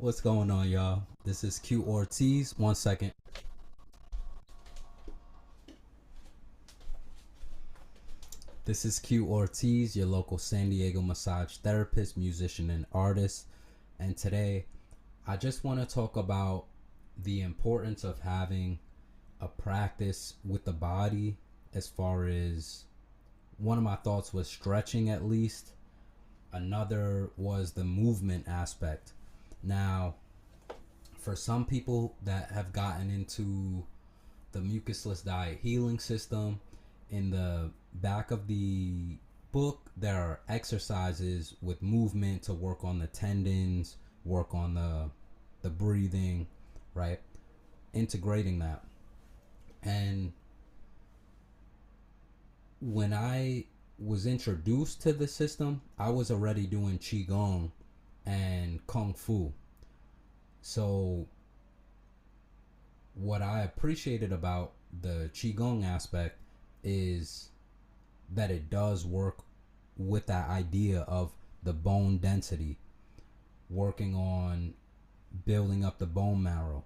What's going on, y'all? This is Q Ortiz. One second. This is Q Ortiz, your local San Diego massage therapist, musician, and artist. And today, I just want to talk about the importance of having a practice with the body. As far as one of my thoughts was stretching, at least. Another was the movement aspect. Now, for some people that have gotten into the mucusless diet healing system, in the back of the book there are exercises with movement to work on the tendons, work on the breathing, right? Integrating that. And when I was introduced to the system, I was already doing qigong and kung fu. So what I appreciated about the qigong aspect is that it does work with that idea of the bone density, working on building up the bone marrow,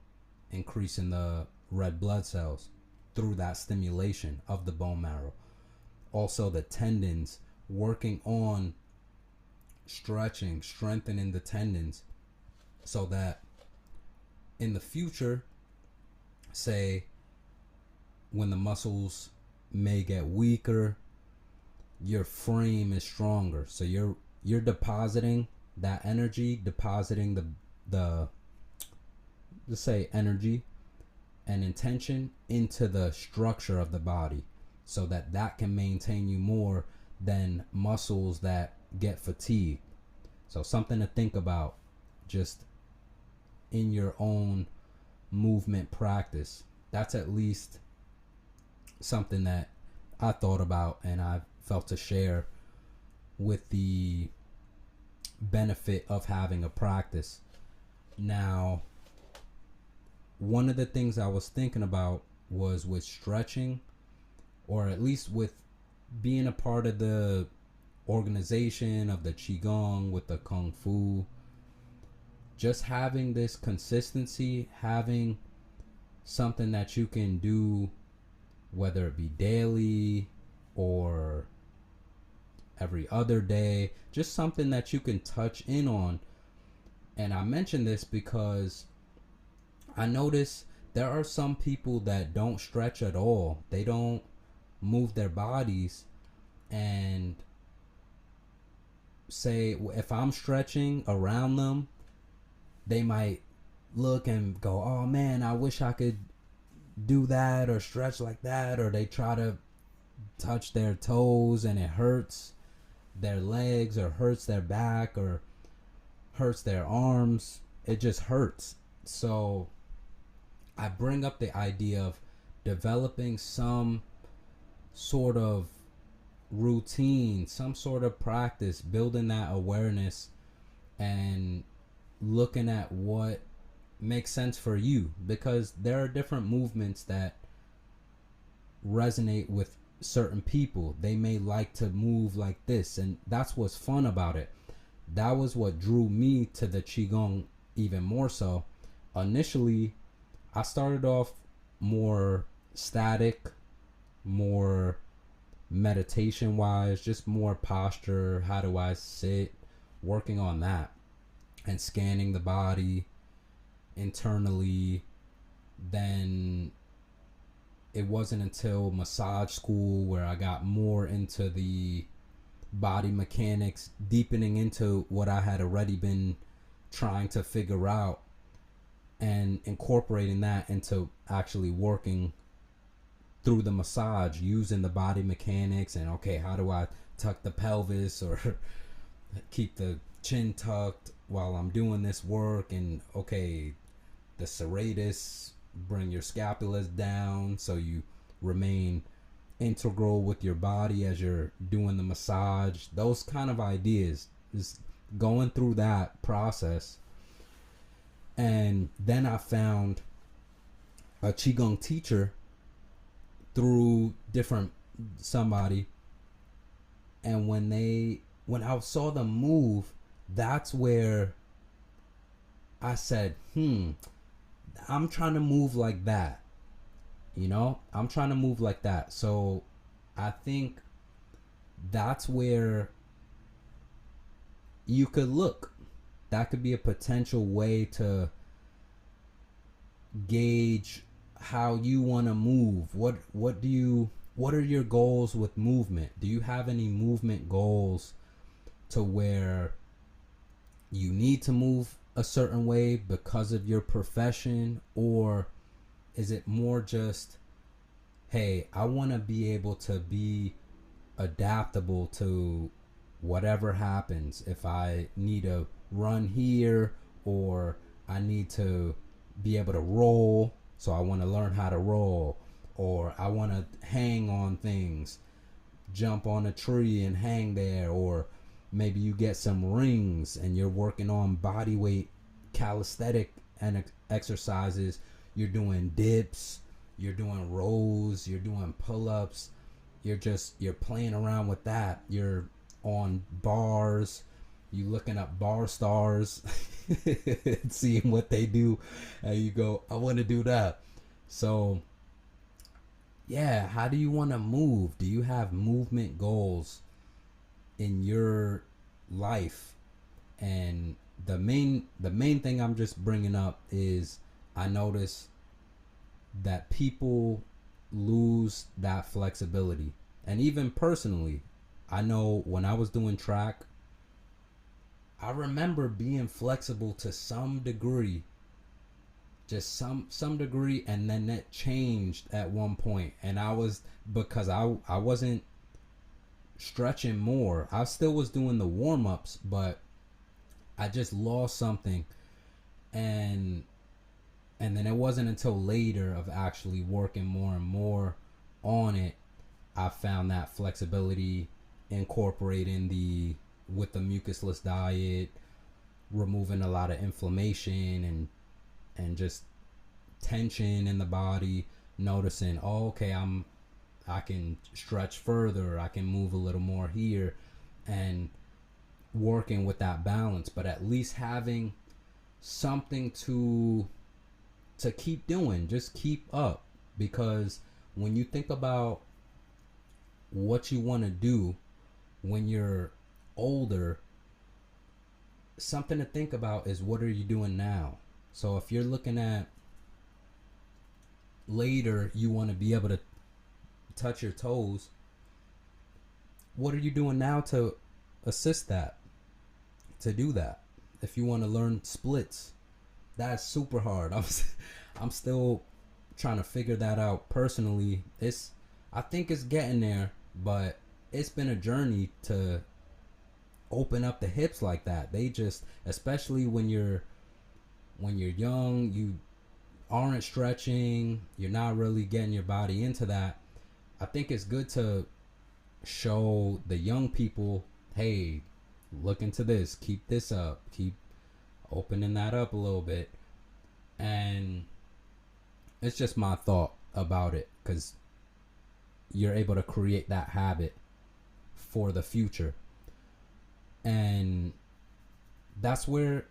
increasing the red blood cells through that stimulation of the bone marrow. Also the tendons, working on stretching, strengthening the tendons so that in the future, say when the muscles may get weaker, your frame is stronger. So you're depositing that energy, depositing the let's say energy and intention into the structure of the body, so that that can maintain you more than muscles that get fatigued. So something to think about just in your own movement practice. That's at least something that I thought about and I felt to share with the benefit of having a practice. Now, one of the things I was thinking about was with stretching, or at least with being a part of the organization of the qigong with the kung fu, just having this consistency, having something that you can do, whether it be daily or every other day, just something that you can touch in on. And I mention this because I notice there are some people that don't stretch at all. They don't move their bodies. And say if I'm stretching around them, they might look and go, oh man, I wish I could do that or stretch like that. Or they try to touch their toes and it hurts their legs or hurts their back or hurts their arms. It just hurts. So I bring up the idea of developing some sort of routine, some sort of practice, building that awareness and looking at what makes sense for you, because there are different movements that resonate with certain people. They may like to move like this, and that's what's fun about it. That was what drew me to the qigong even more so. Initially, I started off more static, more meditation wise, just more posture. How do I sit? Working on that and scanning the body internally. Then it wasn't until massage school where I got more into the body mechanics, deepening into what I had already been trying to figure out and incorporating that into actually working through the massage, using the body mechanics and okay, how do I tuck the pelvis or keep the chin tucked while I'm doing this work, and okay, the serratus, bring your scapulas down so you remain integral with your body as you're doing the massage. Those kind of ideas, just going through that process. And then I found a qigong teacher through different somebody, and when I saw them move, that's where I said, I'm trying to move like that. I'm trying to move like that. So I think that's where you could look. That could be a potential way to gauge how you want to move. What are your goals with movement? Do you have any movement goals to where you need to move a certain way because of your profession, or is it more just, hey, I want to be able to be adaptable to whatever happens. If I need to run here, or I need to be able to roll, so I want to learn how to roll, or I want to hang on things, jump on a tree and hang there, or maybe you get some rings and you're working on body weight calisthenic and exercises. You're doing dips, you're doing rows, you're doing pull-ups, you're playing around with that. You're on bars, you looking up bar stars seeing what they do, and you go, I want to do that. So yeah, how do you want to move? Do you have movement goals in your life? And the main thing I'm just bringing up is, I notice that people lose that flexibility. And even personally, I know when I was doing track, I remember being flexible to some degree, just some degree, and then that changed at one point, and because I wasn't stretching more. I still was doing the warm-ups, but I just lost something, and then it wasn't until later of actually working more and more on it, I found that flexibility, incorporating with the mucusless diet, removing a lot of inflammation and just tension in the body, noticing, oh, okay, I can stretch further, I can move a little more here, and working with that balance, but at least having something to keep doing, just keep up. Because when you think about what you want to do when you're older, something to think about is, what are you doing now? So if you're looking at later, you want to be able to touch your toes, what are you doing now to assist that, to do that? If you want to learn splits, that's super hard. I'm still trying to figure that out personally. I think it's getting there, but it's been a journey to open up the hips like that. They just, especially when you're young, you aren't stretching, you're not really getting your body into that. I think it's good to show the young people, hey, look into this, keep this up, keep opening that up a little bit. And it's just my thought about it, because you're able to create that habit for the future. And that's where,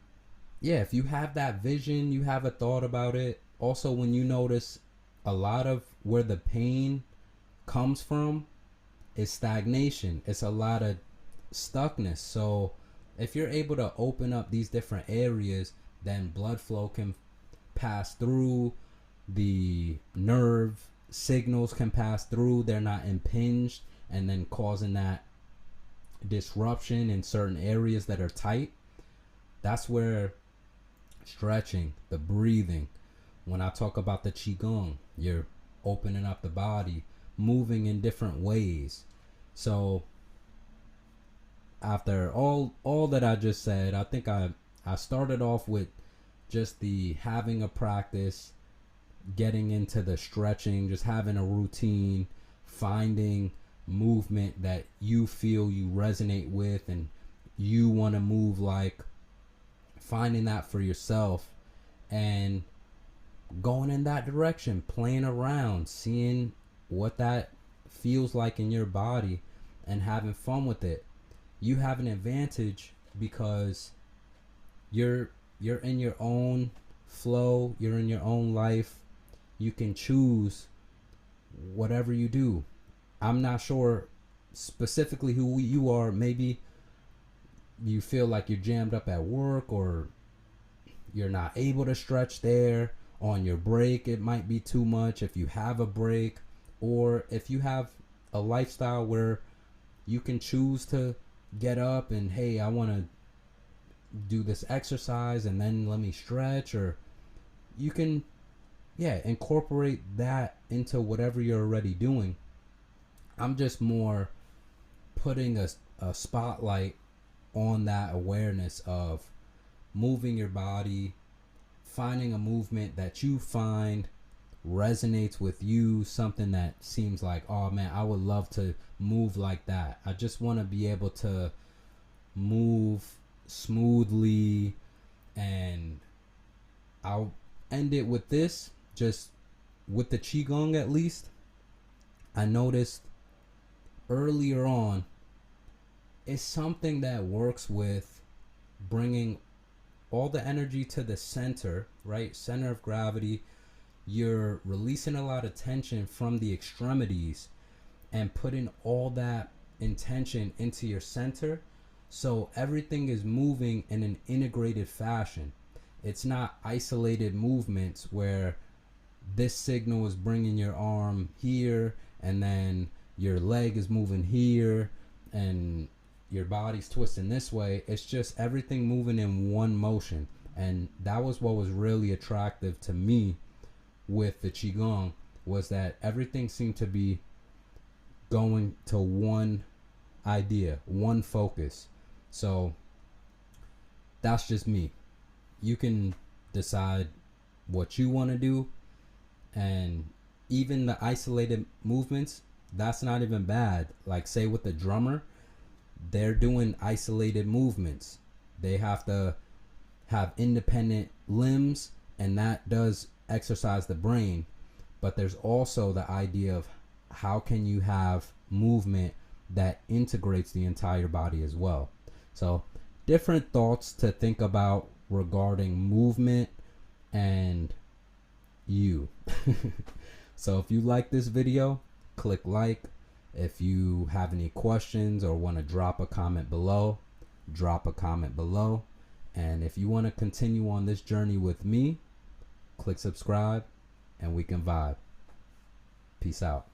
yeah, if you have that vision, you have a thought about it. Also, when you notice a lot of where the pain comes from is stagnation, it's a lot of stuckness. So if you're able to open up these different areas, then blood flow can pass through, the nerve signals can pass through, they're not impinged, and then causing that disruption in certain areas that are tight. That's where stretching, the breathing, when I talk about the qigong, you're opening up the body, moving in different ways. So after all that I just said, I think I started off with just the having a practice, getting into the stretching, just having a routine, finding movement that you feel you resonate with and you want to move like, finding that for yourself and going in that direction, playing around, seeing what that feels like in your body and having fun with it. You have an advantage because you're you're in your own flow, you're in your own life. You can choose whatever you do. I'm not sure specifically who you are. Maybe you feel like you're jammed up at work, or you're not able to stretch there. On your break, it might be too much if you have a break, or if you have a lifestyle where you can choose to get up and, hey, I want to do this exercise and then let me stretch, or you can incorporate that into whatever you're already doing. I'm just more putting a spotlight on that awareness of moving your body, finding a movement that you find resonates with you, something that seems like, oh man, I would love to move like that. I just want to be able to move smoothly. And I'll end it with this, just with the Qigong at least. I noticed earlier on, it's something that works with bringing all the energy to the center, right? Center of gravity. You're releasing a lot of tension from the extremities and putting all that intention into your center. So everything is moving in an integrated fashion. It's not isolated movements where this signal is bringing your arm here and then your leg is moving here and your body's twisting this way. It's just everything moving in one motion. And that was what was really attractive to me with the Qigong, was that everything seemed to be going to one idea, one focus. So that's just me. You can decide what you want to do, and even the isolated movements, that's not even bad. Like, say with the drummer, they're doing isolated movements. They have to have independent limbs, and that does exercise the brain. But there's also the idea of how can you have movement that integrates the entire body as well. So different thoughts to think about regarding movement and you. So if you like this video, click like. If you have any questions or want to drop a comment below, drop a comment below. And if you want to continue on this journey with me, click subscribe and we can vibe. Peace out.